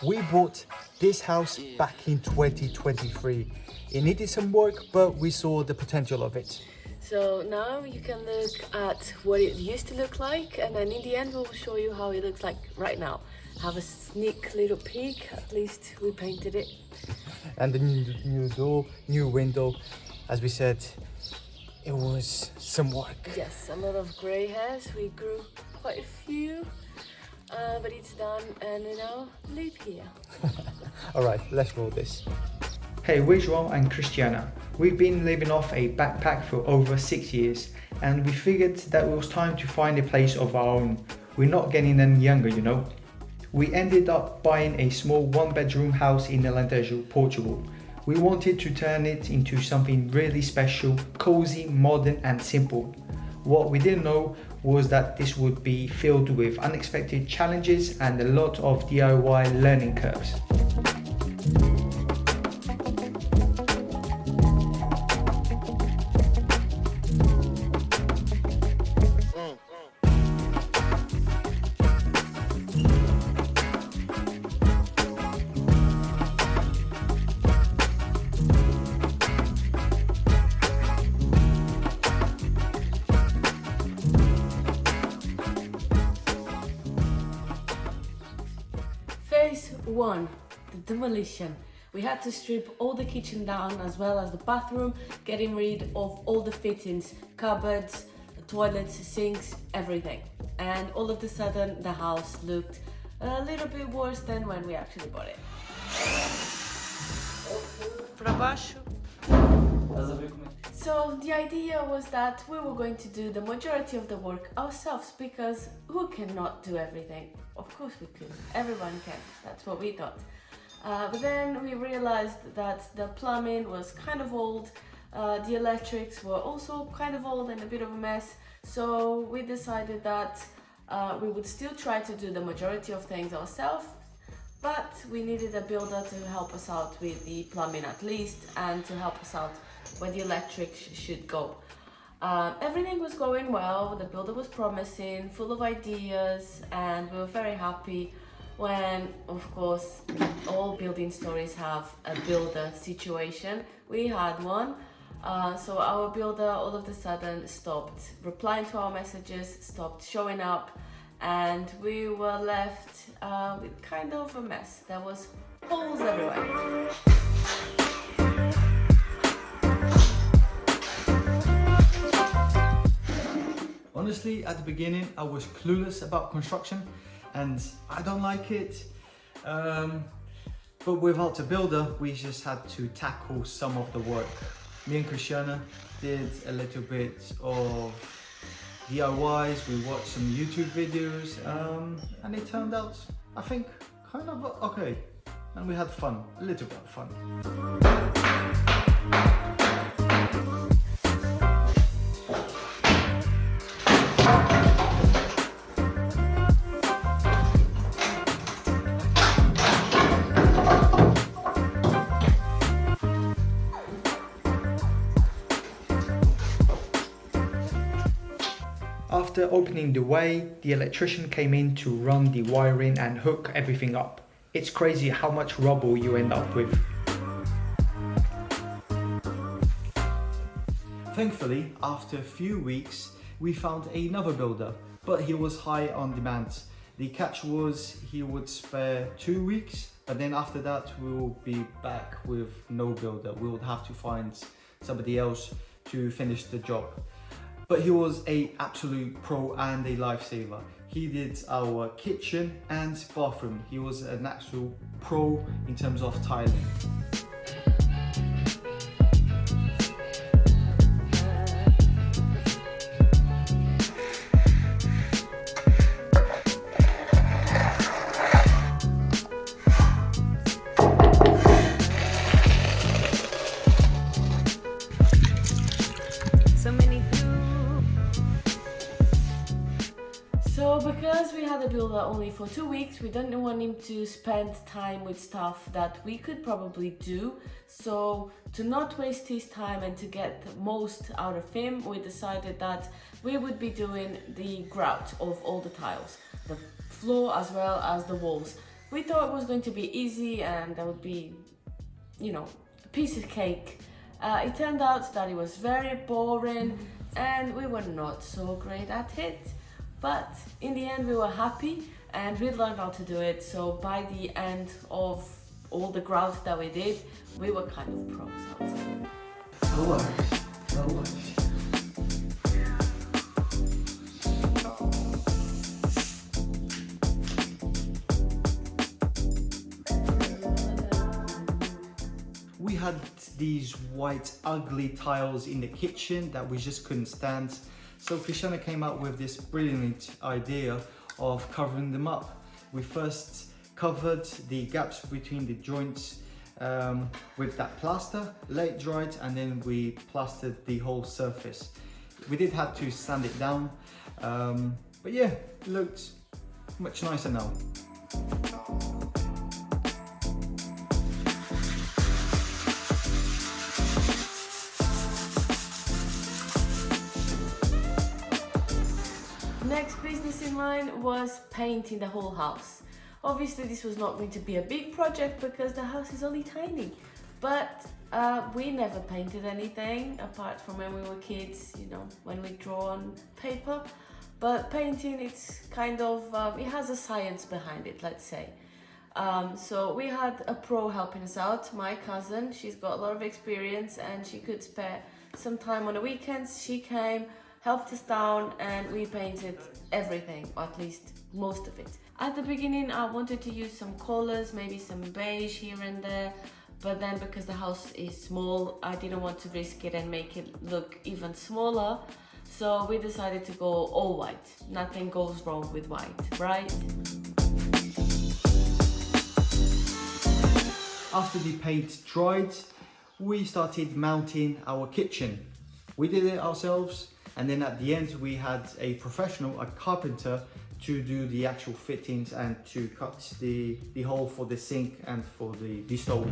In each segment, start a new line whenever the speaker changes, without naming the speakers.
We bought this house back in 2023. It needed some work, but we saw the potential of it.
So now you can look at what it used to look like, and then in the end we'll show you how it looks like right now. Have a sneak little peek, at least we painted it.
And the new door, new window, as we said, it was some work.
Yes, a lot of grey hairs, we grew quite a few, but it's done and we now live here.
Alright, let's roll this.
Hey, we're João and Cristiana. We've been living off a backpack for over 6 years, and we figured that it was time to find a place of our own. We're not getting any younger, you know. We ended up buying a small one-bedroom house in Alentejo, Portugal. We wanted to turn it into something really special, cozy, modern and simple. What we didn't know was that this would be filled with unexpected challenges and a lot of DIY learning curves.
Phase 1, the demolition. We had to strip all the kitchen down as well as the bathroom, getting rid of all the fittings, cupboards, toilets, sinks, everything. And all of a sudden the house looked a little bit worse than when we actually bought it. Para baixo. So the idea was that we were going to do the majority of the work ourselves, because who cannot do everything? Of course we could, everyone can, that's what we thought. But then we realized that the plumbing was kind of old, the electrics were also kind of old and a bit of a mess, so we decided that we would still try to do the majority of things ourselves, but we needed a builder to help us out with the plumbing at least, and to help us out where the electric should go. Everything was going well, the builder was promising, full of ideas, and we were very happy when, of course, all building stories have a builder situation. We had one, so our builder all of a sudden stopped replying to our messages, stopped showing up, and we were left with kind of a mess. There was holes everywhere.
Honestly, at the beginning, I was clueless about construction and I don't like it. But without a builder, we just had to tackle some of the work. Me and Cristiana did a little bit of DIYs, we watched some YouTube videos, and it turned out, I think, kind of okay. And we had fun, a little bit of fun.
After opening the way, the electrician came in to run the wiring and hook everything up. It's crazy how much rubble you end up with.
Thankfully, after a few weeks, we found another builder, but he was high on demand. The catch was he would spare 2 weeks, but then after that we will be back with no builder. We would have to find somebody else to finish the job. But he was an absolute pro and a lifesaver. He did our kitchen and bathroom. He was an actual pro in terms of tiling.
So because we had a builder only for 2 weeks, we didn't want him to spend time with stuff that we could probably do. So to not waste his time and to get the most out of him, we decided that we would be doing the grout of all the tiles, the floor as well as the walls. We thought it was going to be easy and that would be, you know, a piece of cake. It turned out that it was very boring and we were not so great at it. But in the end we were happy and we learned how to do it. So by the end of all the grout that we did, we were kind of pros, I would say.
So much. We had these white ugly tiles in the kitchen that we just couldn't stand. So Christiana came up with this brilliant idea of covering them up. We first covered the gaps between the joints with that plaster, let it dried, and then we plastered the whole surface. We did have to sand it down, but yeah, it looked much nicer now.
Next business in line was painting the whole house. Obviously this was not going to be a big project because the house is only tiny, but we never painted anything apart from when we were kids, you know, when we draw on paper. But painting, it's kind of, it has a science behind it, let's say. So we had a pro helping us out, my cousin. She's got a lot of experience and she could spare some time on the weekends. She came, helped us down, and we painted everything, or at least most of it. At the beginning I wanted to use some colors, maybe some beige here and there, but then because the house is small, I didn't want to risk it and make it look even smaller. So we decided to go all white. Nothing goes wrong with white, right?
After the paint dried, we started mounting our kitchen. We did it ourselves, and then at the end we had a professional, a carpenter, to do the actual fittings and to cut the hole for the sink and for the stove.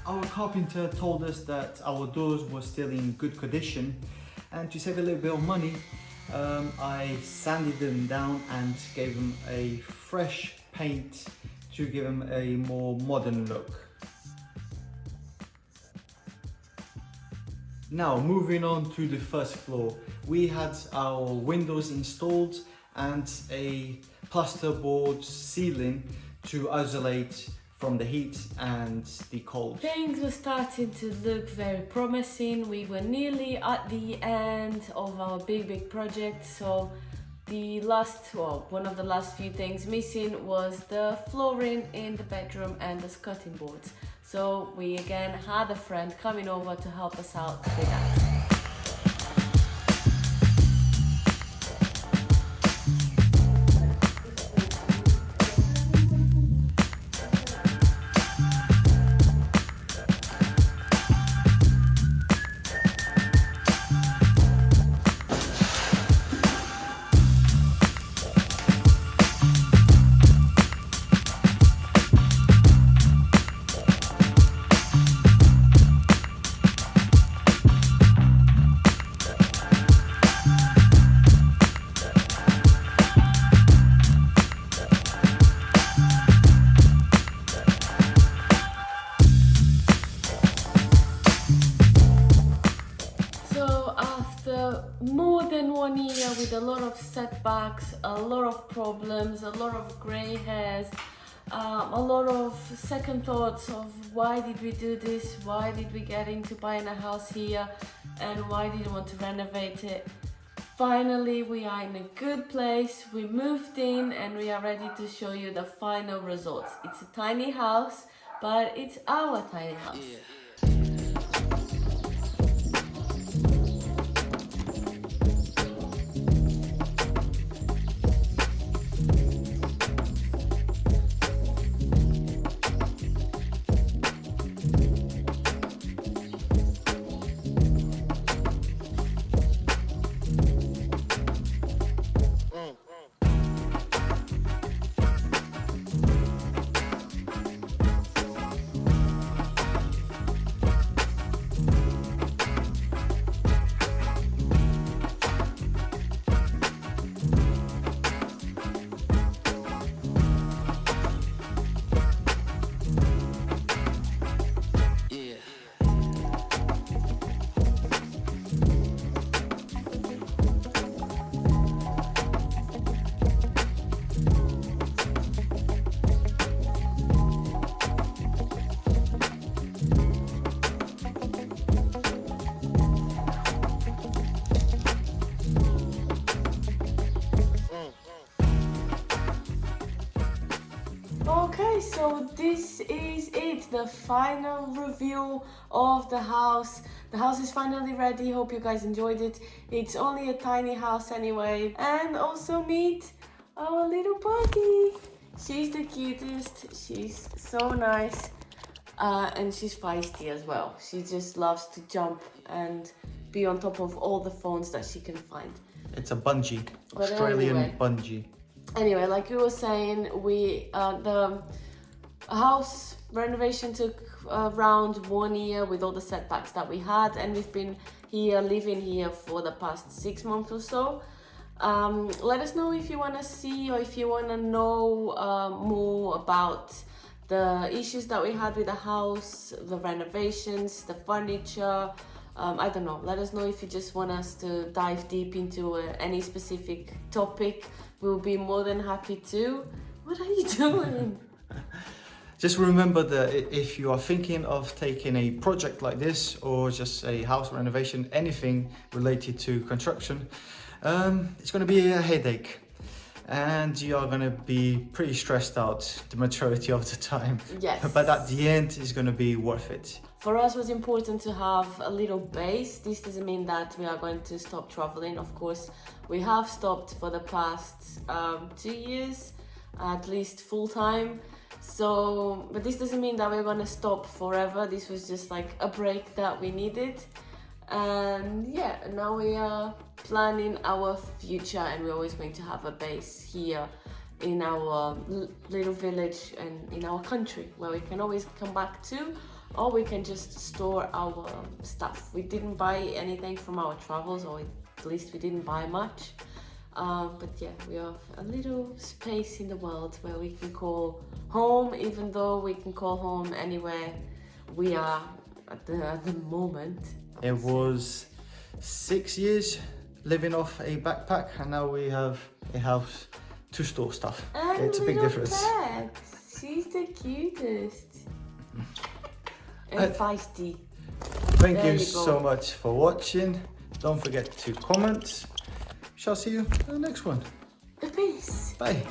Our carpenter told us that our doors were still in good condition, and to save a little bit of money, I sanded them down and gave them a fresh paint to give them a more modern look. Now moving on to the first floor, we had our windows installed and a plasterboard ceiling to isolate from the heat and the cold.
Things were starting to look very promising. We were nearly at the end of our big project, so the last, well, one of the last few things missing was the flooring in the bedroom and the skirting boards. So we again had a friend coming over to help us out with that. More than 1 year with a lot of setbacks, a lot of problems, a lot of grey hairs, a lot of second thoughts of why did we do this, why did we get into buying a house here, and why did we want to renovate it. Finally, we are in a good place, we moved in and we are ready to show you the final results. It's a tiny house, but it's our tiny house. Yeah. so this is it, the final review of the house. The house is finally ready. Hope you guys enjoyed it. It's only a tiny house anyway. And also meet our little puppy. She's the cutest. She's so nice. And she's feisty as well. She just loves to jump and be on top of all the phones that she can find.
It's a bungee,
But
Australian
anyway.
bungee.
Anyway, like we were saying, the house renovation took around 1 year with all the setbacks that we had, and we've been living here for the past 6 months or so. Let us know if you want to see or if you want to know more about the issues that we had with the house, the renovations, the furniture. I don't know, let us know if you just want us to dive deep into any specific topic. We'll be more than happy to. What are you doing?
Just remember that if you are thinking of taking a project like this or just a house renovation, anything related to construction, it's going to be a headache and you are going to be pretty stressed out the majority of the time.
Yes.
But at the end, it's going to be worth it.
For us, it was important to have a little base. This doesn't mean that we are going to stop traveling. Of course, we have stopped for the past 2 years, at least full time. So, but this doesn't mean that we're going to stop forever. This was just like a break that we needed. And yeah, now we are planning our future, and we're always going to have a base here in our little village and in our country where we can always come back to, or we can just store our stuff. We didn't buy anything from our travels, or at least we didn't buy much. But yeah, we have a little space in the world where we can call home, even though we can call home anywhere we are at the moment.
It was 6 years living off a backpack, and now we have a house to store stuff.
And
it's a big
little
difference.
pet. She's the cutest. And feisty.
Thank
There
you
you go.
so much for watching. Don't forget to comment. Shall see you in the next one.
Peace.
Bye.